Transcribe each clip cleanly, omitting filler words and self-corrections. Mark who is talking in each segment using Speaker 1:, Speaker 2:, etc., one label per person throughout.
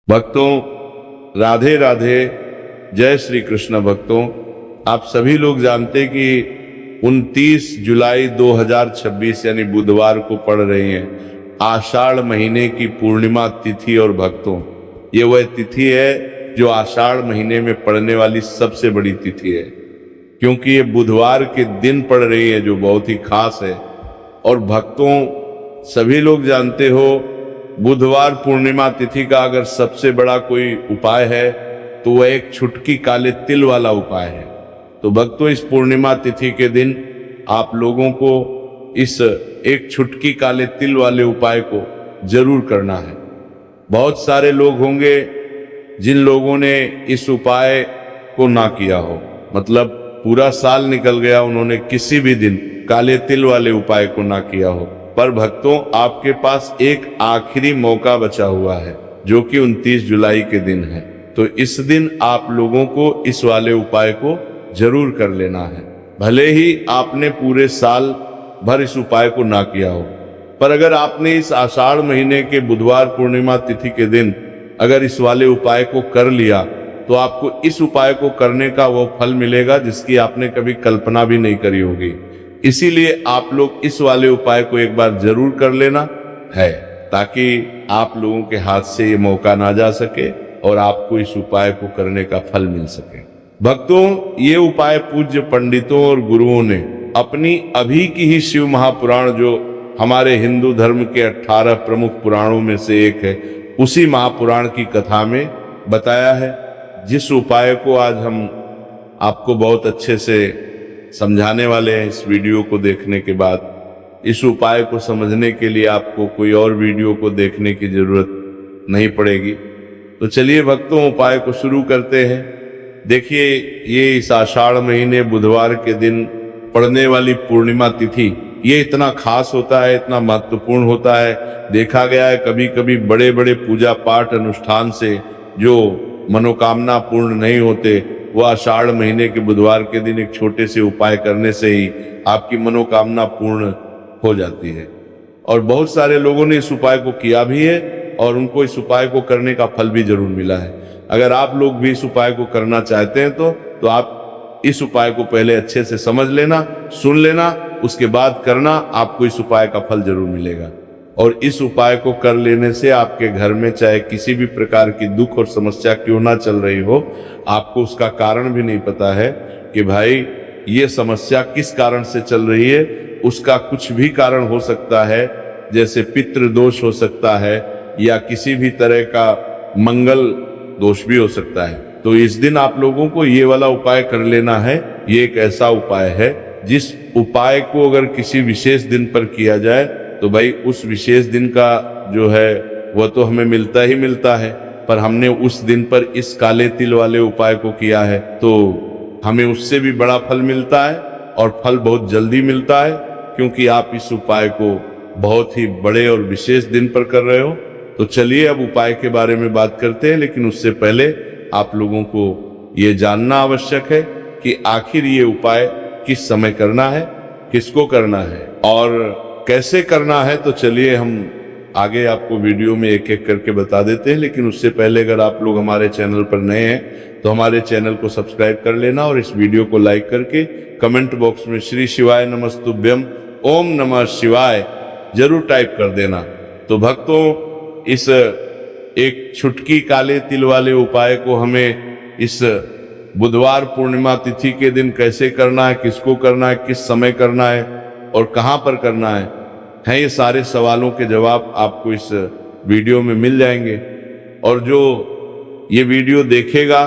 Speaker 1: भक्तों, राधे राधे, जय श्री कृष्ण। भक्तों, आप सभी लोग जानते कि 29 जुलाई 2026 यानी बुधवार को पड़ रही है आषाढ़ महीने की पूर्णिमा तिथि। और भक्तों, ये वह तिथि है जो आषाढ़ महीने में पड़ने वाली सबसे बड़ी तिथि है, क्योंकि ये बुधवार के दिन पड़ रही है, जो बहुत ही खास है। और भक्तों, सभी लोग जानते हो, बुधवार पूर्णिमा तिथि का अगर सबसे बड़ा कोई उपाय है तो वह एक छुटकी काले तिल वाला उपाय है। तो भक्तों, इस पूर्णिमा तिथि के दिन आप लोगों को इस एक छुटकी काले तिल वाले उपाय को जरूर करना है। बहुत सारे लोग होंगे जिन लोगों ने इस उपाय को ना किया हो, मतलब पूरा साल निकल गया, उन्होंने किसी भी दिन काले तिल वाले उपाय को ना किया हो। पर भक्तों, आपके पास एक आखिरी मौका बचा हुआ है, जो कि 29 जुलाई के दिन है। तो इस दिन आप लोगों को इस वाले उपाय को जरूर कर लेना है। भले ही आपने पूरे साल भर इस उपाय को ना किया हो, पर अगर आपने इस आषाढ़ महीने के बुधवार पूर्णिमा तिथि के दिन अगर इस वाले उपाय को कर लिया, तो आपको इस उपाय को करने का वो फल मिलेगा जिसकी आपने कभी कल्पना भी नहीं करी होगी। इसीलिए आप लोग इस वाले उपाय को एक बार जरूर कर लेना है, ताकि आप लोगों के हाथ से ये मौका ना जा सके और आपको इस उपाय को करने का फल मिल सके। भक्तों, ये उपाय पूज्य पंडितों और गुरुओं ने अपनी अभी की ही शिव महापुराण, जो हमारे हिंदू धर्म के 18 प्रमुख पुराणों में से एक है, उसी महापुराण की कथा में बताया है। जिस उपाय को आज हम आपको बहुत अच्छे से समझाने वाले हैं इस वीडियो को देखने के बाद, इस उपाय को समझने के लिए आपको कोई और वीडियो को देखने की जरूरत नहीं पड़ेगी। तो चलिए भक्तों, उपाय को शुरू करते हैं। देखिए, ये इस आषाढ़ महीने बुधवार के दिन पड़ने वाली पूर्णिमा तिथि, ये इतना खास होता है, इतना महत्वपूर्ण होता है। देखा गया है कभी कभी बड़े बड़े पूजा पाठ अनुष्ठान से जो मनोकामना पूर्ण नहीं होते, वह आषाढ़ महीने के बुधवार के दिन एक छोटे से उपाय करने से ही आपकी मनोकामना पूर्ण हो जाती है। और बहुत सारे लोगों ने इस उपाय को किया भी है और उनको इस उपाय को करने का फल भी जरूर मिला है। अगर आप लोग भी इस उपाय को करना चाहते हैं तो आप इस उपाय को पहले अच्छे से समझ लेना, सुन लेना, उसके बाद करना, आपको इस उपाय का फल जरूर मिलेगा। और इस उपाय को कर लेने से आपके घर में चाहे किसी भी प्रकार की दुख और समस्या क्यों ना चल रही हो, आपको उसका कारण भी नहीं पता है कि भाई ये समस्या किस कारण से चल रही है। उसका कुछ भी कारण हो सकता है, जैसे पितृ दोष हो सकता है या किसी भी तरह का मंगल दोष भी हो सकता है। तो इस दिन आप लोगों को ये वाला उपाय कर लेना है। ये एक ऐसा उपाय है जिस उपाय को अगर किसी विशेष दिन पर किया जाए तो भाई उस विशेष दिन का जो है वह तो हमें मिलता ही मिलता है, पर हमने उस दिन पर इस काले तिल वाले उपाय को किया है तो हमें उससे भी बड़ा फल मिलता है, और फल बहुत जल्दी मिलता है, क्योंकि आप इस उपाय को बहुत ही बड़े और विशेष दिन पर कर रहे हो। तो चलिए अब उपाय के बारे में बात करते हैं, लेकिन उससे पहले आप लोगों को ये जानना आवश्यक है कि आखिर ये उपाय किस समय करना है, किसको करना है और कैसे करना है। तो चलिए हम आगे आपको वीडियो में एक एक करके बता देते हैं। लेकिन उससे पहले अगर आप लोग हमारे चैनल पर नए हैं तो हमारे चैनल को सब्सक्राइब कर लेना और इस वीडियो को लाइक करके कमेंट बॉक्स में श्री शिवाय नमस्तुभ्यम ओम नमः शिवाय जरूर टाइप कर देना। तो भक्तों, इस एक छुटकी काले तिल वाले उपाय को हमें इस बुधवार पूर्णिमा तिथि के दिन कैसे करना है, किसको करना है, किस समय करना है और कहां पर करना है, ये सारे सवालों के जवाब आपको इस वीडियो में मिल जाएंगे। और जो ये वीडियो देखेगा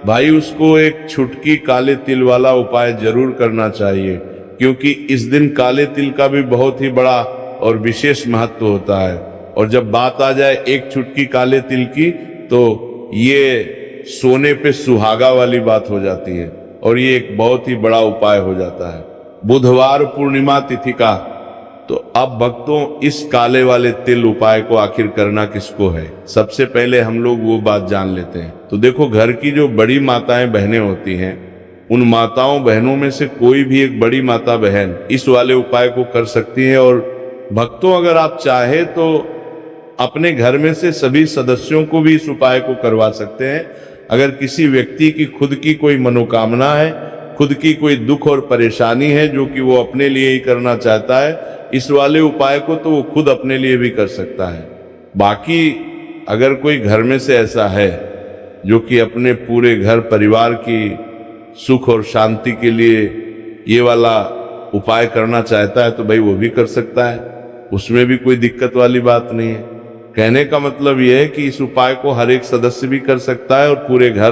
Speaker 1: भाई, उसको एक छुटकी काले तिल वाला उपाय जरूर करना चाहिए, क्योंकि इस दिन काले तिल का भी बहुत ही बड़ा और विशेष महत्व होता है। और जब बात आ जाए एक छुटकी काले तिल की, तो ये सोने पे सुहागा वाली बात हो जाती है और ये एक बहुत ही बड़ा उपाय हो जाता है बुधवार पूर्णिमा तिथि का। तो अब भक्तों, इस काले वाले तिल उपाय को आखिर करना किसको है, सबसे पहले हम लोग वो बात जान लेते हैं। तो देखो, घर की जो बड़ी माताएं बहनें होती हैं, उन माताओं बहनों में से कोई भी एक बड़ी माता बहन इस वाले उपाय को कर सकती है। और भक्तों, अगर आप चाहे तो अपने घर में से सभी सदस्यों को भी इस उपाय को करवा सकते हैं। अगर किसी व्यक्ति की खुद की कोई मनोकामना है, खुद की कोई दुख और परेशानी है जो कि वो अपने लिए ही करना चाहता है, इस वाले उपाय को तो वो खुद अपने लिए भी कर सकता है। बाकी अगर कोई घर में से ऐसा है जो कि अपने पूरे घर परिवार की सुख और शांति के लिए ये वाला उपाय करना चाहता है तो भाई वो भी कर सकता है, उसमें भी कोई दिक्कत वाली बात नहीं है। कहने का मतलब यह है कि इस उपाय को हर एक सदस्य भी कर सकता है और पूरे घर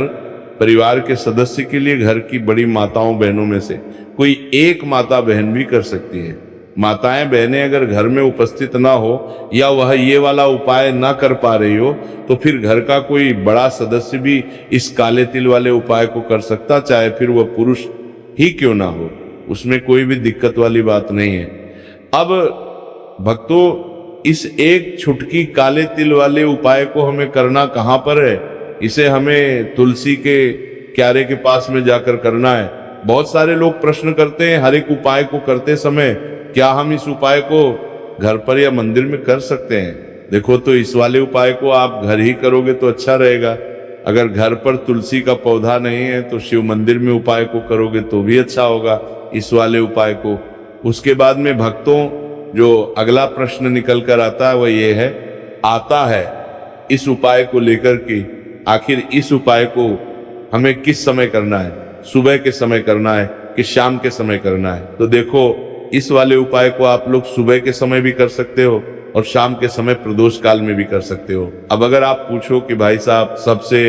Speaker 1: परिवार के सदस्य के लिए घर की बड़ी माताओं बहनों में से कोई एक माता बहन भी कर सकती है। माताएं बहनें अगर घर में उपस्थित ना हो या वह ये वाला उपाय ना कर पा रही हो तो फिर घर का कोई बड़ा सदस्य भी इस काले तिल वाले उपाय को कर सकता, चाहे फिर वह पुरुष ही क्यों ना हो, उसमें कोई भी दिक्कत वाली बात नहीं है। अब भक्तों, इस एक छुटकी काले तिल वाले उपाय को हमें करना कहाँ पर है? इसे हमें तुलसी के क्यारे के पास में जाकर करना है। बहुत सारे लोग प्रश्न करते हैं हर एक उपाय को करते समय, क्या हम इस उपाय को घर पर या मंदिर में कर सकते हैं? देखो, तो इस वाले उपाय को आप घर ही करोगे तो अच्छा रहेगा। अगर घर पर तुलसी का पौधा नहीं है तो शिव मंदिर में उपाय को करोगे तो भी अच्छा होगा इस वाले उपाय को। उसके बाद में भक्तों, जो अगला प्रश्न निकल कर आता है वह ये है, आता है इस उपाय को लेकर कि आखिर इस उपाय को हमें किस समय करना है, सुबह के समय करना है कि शाम के समय करना है? तो देखो, इस वाले उपाय को आप लोग सुबह के समय भी कर सकते हो और शाम के समय प्रदोष काल में भी कर सकते हो। अब अगर आप पूछो कि भाई साहब सबसे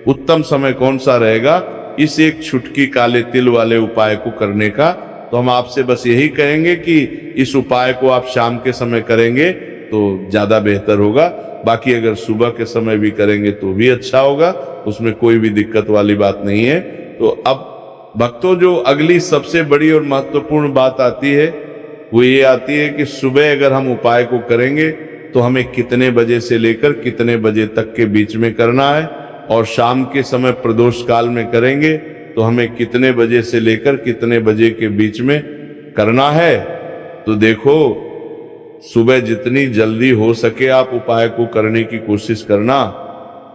Speaker 1: उत्तम समय कौन सा रहेगा इस एक छुटकी काले तिल वाले उपाय को करने का, तो हम आपसे बस यही कहेंगे कि इस उपाय को आप शाम के समय करेंगे तो ज्यादा बेहतर होगा। बाकी अगर सुबह के समय भी करेंगे तो भी अच्छा होगा, उसमें कोई भी दिक्कत वाली बात नहीं है। तो अब भक्तों, जो अगली सबसे बड़ी और महत्वपूर्ण बात आती है वो ये आती है कि सुबह अगर हम उपाय को करेंगे तो हमें कितने बजे से लेकर कितने बजे तक के बीच में करना है, और शाम के समय प्रदोष काल में करेंगे तो हमें कितने बजे से लेकर कितने बजे के बीच में करना है। तो देखो, सुबह जितनी जल्दी हो सके आप उपाय को करने की कोशिश करना।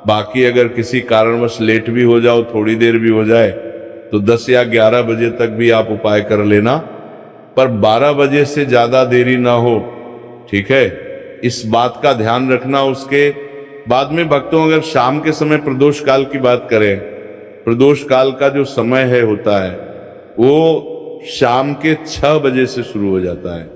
Speaker 1: बाकी अगर किसी कारणवश लेट भी हो जाओ, थोड़ी देर भी हो जाए, तो 10 या 11 बजे तक भी आप उपाय कर लेना, पर 12 बजे से ज्यादा देरी ना हो, ठीक है? इस बात का ध्यान रखना। उसके बाद में भक्तों, अगर शाम के समय प्रदोष काल की बात करें, प्रदोष काल का जो समय है होता है वो शाम के 6 बजे से शुरू हो जाता है।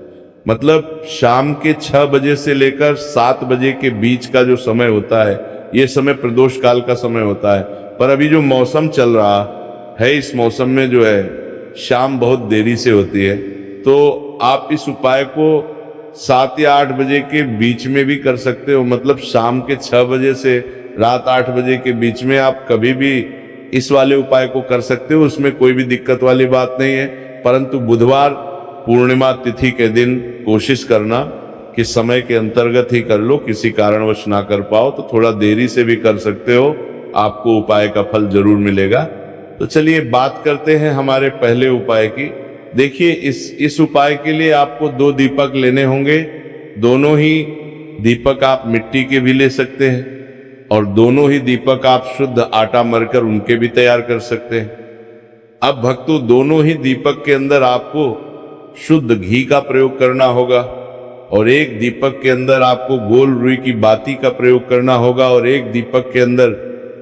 Speaker 1: मतलब शाम के 6 बजे से लेकर 7 बजे के बीच का जो समय होता है, ये समय प्रदोष काल का समय होता है। पर अभी जो मौसम चल रहा है, इस मौसम में जो है शाम बहुत देरी से होती है, तो आप इस उपाय को 7 या 8 बजे के बीच में भी कर सकते हो। मतलब शाम के 6 बजे से रात 8 बजे के बीच में आप कभी भी इस वाले उपाय को कर सकते हो, उसमें कोई भी दिक्कत वाली बात नहीं है। परंतु बुधवार पूर्णिमा तिथि के दिन कोशिश करना कि समय के अंतर्गत ही कर लो, किसी कारणवश ना कर पाओ तो थोड़ा देरी से भी कर सकते हो, आपको उपाय का फल जरूर मिलेगा। तो चलिए बात करते हैं हमारे पहले उपाय की। देखिए, इस उपाय के लिए आपको 2 दीपक लेने होंगे। दोनों ही दीपक आप मिट्टी के भी ले सकते हैं और दोनों ही दीपक आप शुद्ध आटा मरकर उनके भी तैयार कर सकते हैं। अब भक्तों, दोनों ही दीपक के अंदर आपको शुद्ध घी का प्रयोग करना होगा और एक दीपक के अंदर आपको गोल रुई की बाती का प्रयोग करना होगा और एक दीपक के अंदर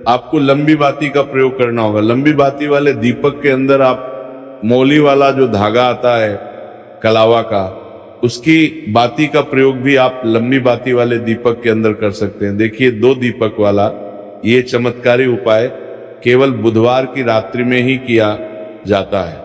Speaker 1: आपको लंबी बाती का प्रयोग करना होगा। लंबी बाती वाले दीपक के अंदर आप मौली वाला जो धागा आता है कलावा का, उसकी बाती का प्रयोग भी आप लंबी बाती वाले दीपक के अंदर कर सकते हैं। देखिए, 2 दीपक वाला ये चमत्कारी उपाय केवल बुधवार की रात्रि में ही किया जाता है,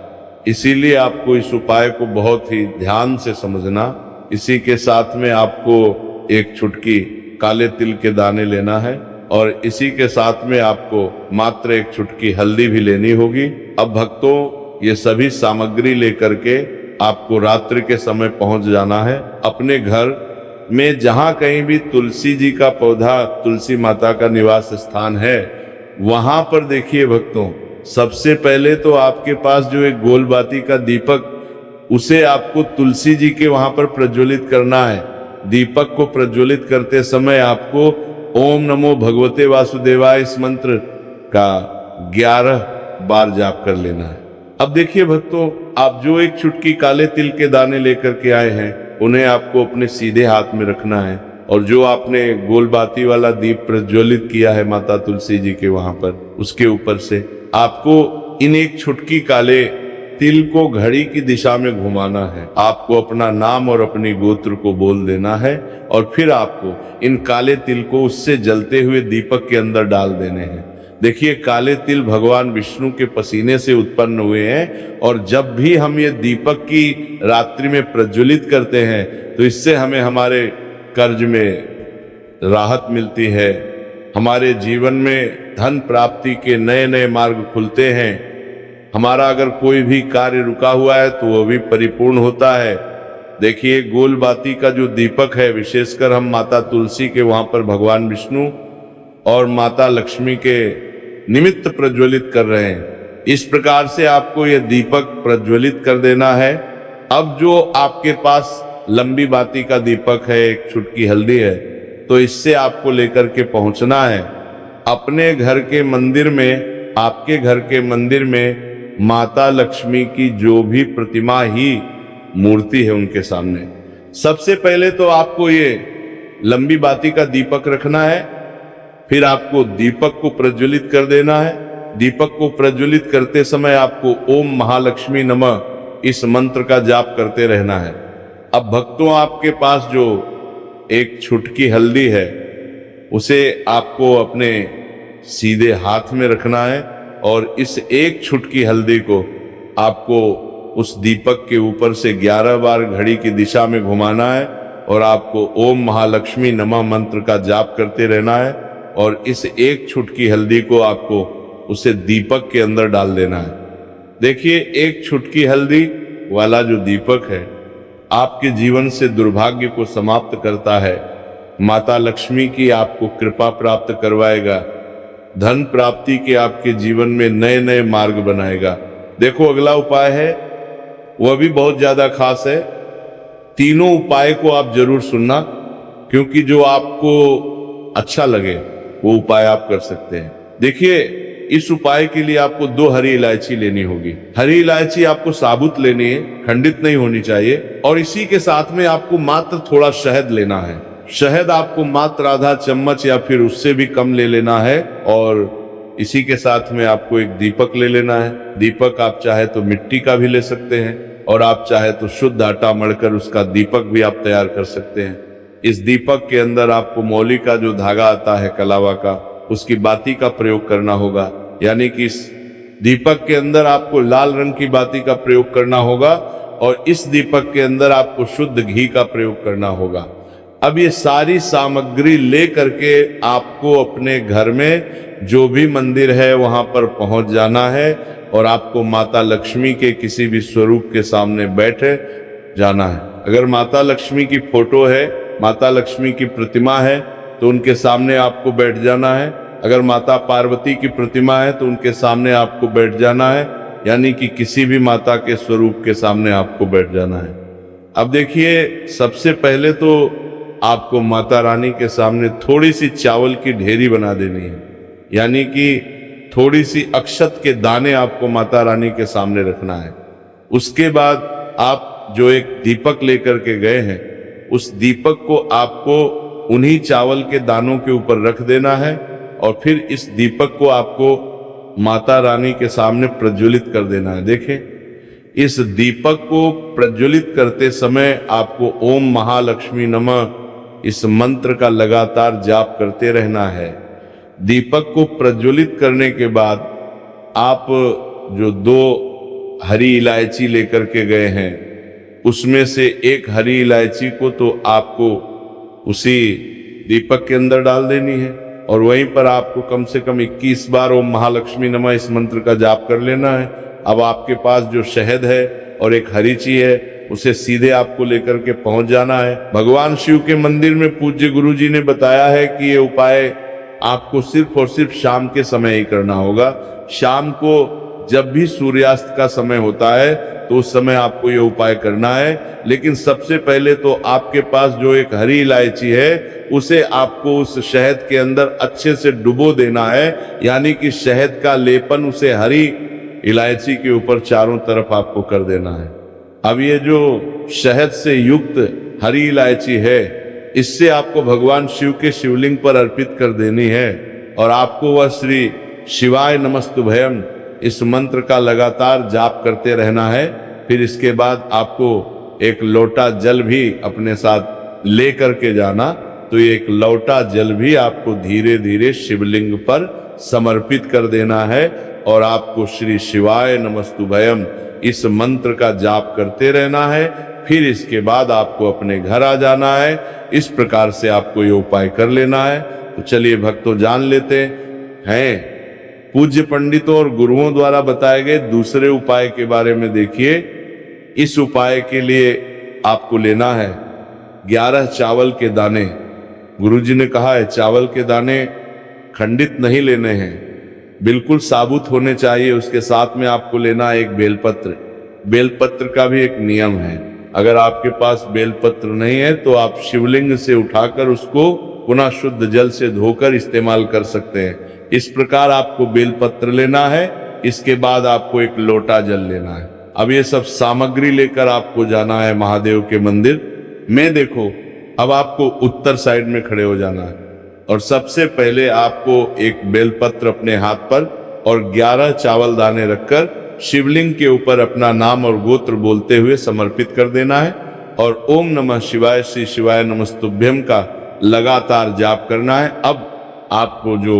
Speaker 1: इसीलिए आपको इस उपाय को बहुत ही ध्यान से समझना। इसी के साथ में आपको एक चुटकी काले तिल के दाने लेना है और इसी के साथ में आपको मात्र एक चुटकी हल्दी भी लेनी होगी। अब भक्तों, ये सभी सामग्री लेकर के आपको रात्रि के समय पहुंच जाना है अपने घर में, जहां कहीं भी तुलसी जी का पौधा, तुलसी माता का निवास स्थान है, वहां पर देखिए भक्तों, सबसे पहले तो आपके पास जो एक गोलबाती का दीपक, उसे आपको तुलसी जी के वहां पर प्रज्वलित करना है। दीपक को प्रज्वलित करते समय आपको ओम नमो भगवते वासुदेवाय इस मंत्र का 11 बार जाप कर लेना है। अब देखिए भक्तों, आप जो एक चुटकी काले तिल के दाने लेकर के आए हैं उन्हें आपको अपने सीधे हाथ में रखना है, और जो आपने गोलबाती वाला दीप प्रज्वलित किया है माता तुलसी जी के वहां पर, उसके ऊपर से आपको इन एक चुटकी काले तिल को घड़ी की दिशा में घुमाना है। आपको अपना नाम और अपनी गोत्र को बोल देना है, और फिर आपको इन काले तिल को उससे जलते हुए दीपक के अंदर डाल देने हैं। देखिए, काले तिल भगवान विष्णु के पसीने से उत्पन्न हुए हैं, और जब भी हम ये दीपक की रात्रि में प्रज्वलित करते हैं तो इससे हमें हमारे कर्ज में राहत मिलती है, हमारे जीवन में धन प्राप्ति के नए नए मार्ग खुलते हैं, हमारा अगर कोई भी कार्य रुका हुआ है तो वह भी परिपूर्ण होता है। देखिए, गोलबाती का जो दीपक है, विशेषकर हम माता तुलसी के वहां पर भगवान विष्णु और माता लक्ष्मी के निमित्त प्रज्वलित कर रहे हैं। इस प्रकार से आपको यह दीपक प्रज्वलित कर देना है। अब जो आपके पास लंबी बाती का दीपक है, एक चुटकी हल्दी है, तो इससे आपको लेकर के पहुंचना है अपने घर के मंदिर में। आपके घर के मंदिर में माता लक्ष्मी की जो भी प्रतिमा ही मूर्ति है उनके सामने सबसे पहले तो आपको ये लंबी बाती का दीपक रखना है, फिर आपको दीपक को प्रज्वलित कर देना है। दीपक को प्रज्वलित करते समय आपको ओम महालक्ष्मी नमः इस मंत्र का जाप करते रहना है। अब भक्तों, आपके पास जो एक चुटकी हल्दी है उसे आपको अपने सीधे हाथ में रखना है, और इस एक चुटकी हल्दी को आपको उस दीपक के ऊपर से 11 बार घड़ी की दिशा में घुमाना है, और आपको ओम महालक्ष्मी नमः मंत्र का जाप करते रहना है, और इस एक चुटकी हल्दी को आपको उसे दीपक के अंदर डाल देना है। देखिए, एक चुटकी हल्दी वाला जो दीपक है आपके जीवन से दुर्भाग्य को समाप्त करता है, माता लक्ष्मी की आपको कृपा प्राप्त करवाएगा, धन प्राप्ति के आपके जीवन में नए नए मार्ग बनाएगा। देखो, अगला उपाय है वह भी बहुत ज्यादा खास है। तीनों उपाय को आप जरूर सुनना, क्योंकि जो आपको अच्छा लगे वो उपाय आप कर सकते हैं। देखिए, इस उपाय के लिए आपको 2 हरी इलायची लेनी होगी। हरी इलायची आपको साबुत लेनी है, खंडित नहीं होनी चाहिए, और इसी के साथ में आपको मात्र थोड़ा शहद लेना है। शहद आपको मात्र आधा चम्मच या फिर उससे भी कम ले लेना है, और इसी के साथ में आपको एक दीपक ले लेना है। दीपक आप चाहे तो मिट्टी का भी ले सकते हैं, और आप चाहे तो शुद्ध आटा मढ़कर उसका दीपक भी आप तैयार कर सकते हैं। इस दीपक के अंदर आपको मौली का जो धागा आता है कलावा का, उसकी बाती का प्रयोग करना होगा। यानी कि इस दीपक के अंदर आपको लाल रंग की बाती का प्रयोग करना होगा, और इस दीपक के अंदर आपको शुद्ध घी का प्रयोग करना होगा। अब ये सारी सामग्री ले करके आपको अपने घर में जो भी मंदिर है वहां पर पहुंच जाना है, और आपको माता लक्ष्मी के किसी भी स्वरूप के सामने बैठे जाना है। अगर माता लक्ष्मी की फोटो है, माता लक्ष्मी की प्रतिमा है, तो उनके सामने आपको बैठ जाना है। अगर माता पार्वती की प्रतिमा है तो उनके सामने आपको बैठ जाना है, यानी कि किसी भी माता के स्वरूप के सामने आपको बैठ जाना है। अब देखिए, सबसे पहले तो आपको माता रानी के सामने थोड़ी सी चावल की ढेरी बना देनी है, यानी कि थोड़ी सी अक्षत के दाने आपको माता रानी के सामने रखना है। उसके बाद आप जो एक दीपक लेकर के गए हैं, उस दीपक को आपको उन्हीं चावल के दानों के ऊपर रख देना है, और फिर इस दीपक को आपको माता रानी के सामने प्रज्वलित कर देना है। देखें, इस दीपक को प्रज्वलित करते समय आपको ओम महालक्ष्मी नमः इस मंत्र का लगातार जाप करते रहना है। दीपक को प्रज्वलित करने के बाद आप जो 2 हरी इलायची लेकर के गए हैं, उसमें से एक हरी इलायची को तो आपको उसी दीपक के अंदर डाल देनी है, और वहीं पर आपको कम से कम 21 बार ओम महालक्ष्मी नमः इस मंत्र का जाप कर लेना है। अब आपके पास जो शहद है और एक हरीची है, उसे सीधे आपको लेकर के पहुंच जाना है। भगवान शिव के मंदिर में पूज्य गुरु जी ने बताया है कि ये उपाय आपको सिर्फ और सिर्फ शाम के समय ही करना होगा। शाम को जब भी सूर्यास्त का समय होता है तो उस समय आपको ये उपाय करना है। लेकिन सबसे पहले तो आपके पास जो एक हरी इलायची है उसे आपको उस शहद के अंदर अच्छे से डुबो देना है, यानी कि शहद का लेपन उसे हरी इलायची के ऊपर चारों तरफ आपको कर देना है। अब ये जो शहद से युक्त हरी इलायची है, इससे आपको भगवान शिव के शिवलिंग पर अर्पित कर देनी है और आपको वह श्री शिवाय नमस्तुभयम इस मंत्र का लगातार जाप करते रहना है। फिर इसके बाद आपको एक लोटा जल भी अपने साथ ले करके जाना, तो एक लोटा जल भी आपको धीरे धीरे शिवलिंग पर समर्पित कर देना है और आपको श्री शिवाय नमस्तुभयम इस मंत्र का जाप करते रहना है। फिर इसके बाद आपको अपने घर आ जाना है। इस प्रकार से आपको ये उपाय कर लेना है। तो चलिए भक्तों, जान लेते हैं पूज्य पंडितों और गुरुओं द्वारा बताए गए दूसरे उपाय के बारे में। देखिए, इस उपाय के लिए आपको लेना है 11 चावल के दाने। गुरुजी ने कहा है चावल के दाने खंडित नहीं लेने हैं, बिल्कुल साबुत होने चाहिए। उसके साथ में आपको लेना है एक बेलपत्र। बेलपत्र का भी एक नियम है, अगर आपके पास बेलपत्र नहीं है तो आप शिवलिंग से उठाकर उसको पुनः शुद्ध जल से धोकर इस्तेमाल कर सकते हैं। इस प्रकार आपको बेलपत्र लेना है। इसके बाद आपको एक लोटा जल लेना है। अब ये सब सामग्री लेकर आपको जाना है महादेव के मंदिर में। देखो, अब आपको उत्तर साइड में खड़े हो जाना है और सबसे पहले आपको एक बेलपत्र अपने हाथ पर और 11 चावल दाने रखकर शिवलिंग के ऊपर अपना नाम और गोत्र बोलते हुए समर्पित कर देना है और ओम नमः शिवाय श्री शिवाय नमस्तुभ्यम का लगातार जाप करना है। अब आपको जो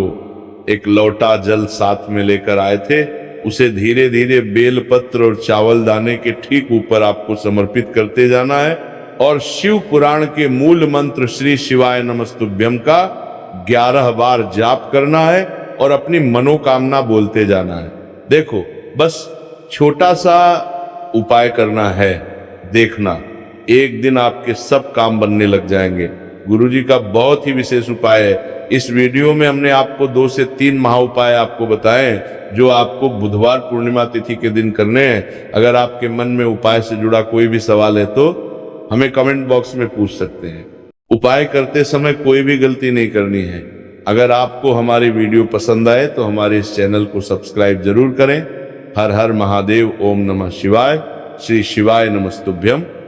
Speaker 1: एक लोटा जल साथ में लेकर आए थे उसे धीरे धीरे बेलपत्र और चावल दाने के ठीक ऊपर आपको समर्पित करते जाना है और शिव पुराण के मूल मंत्र श्री शिवाय नमस्तुभ्यम का 11 बार जाप करना है और अपनी मनोकामना बोलते जाना है। देखो, बस छोटा सा उपाय करना है, देखना एक दिन आपके सब काम बनने लग जाएंगे। गुरुजी का बहुत ही विशेष उपाय है। इस वीडियो में हमने आपको 2 से 3 महा उपाय आपको बताए जो आपको बुधवार पूर्णिमा तिथि के दिन करने हैं। अगर आपके मन में उपाय से जुड़ा कोई भी सवाल है तो हमें कमेंट बॉक्स में पूछ सकते हैं। उपाय करते समय कोई भी गलती नहीं करनी है। अगर आपको हमारी वीडियो पसंद आए तो हमारे इस चैनल को सब्सक्राइब जरूर करें। हर हर महादेव, ओम नमः शिवाय, श्री शिवाय नमस्तुभ्यम।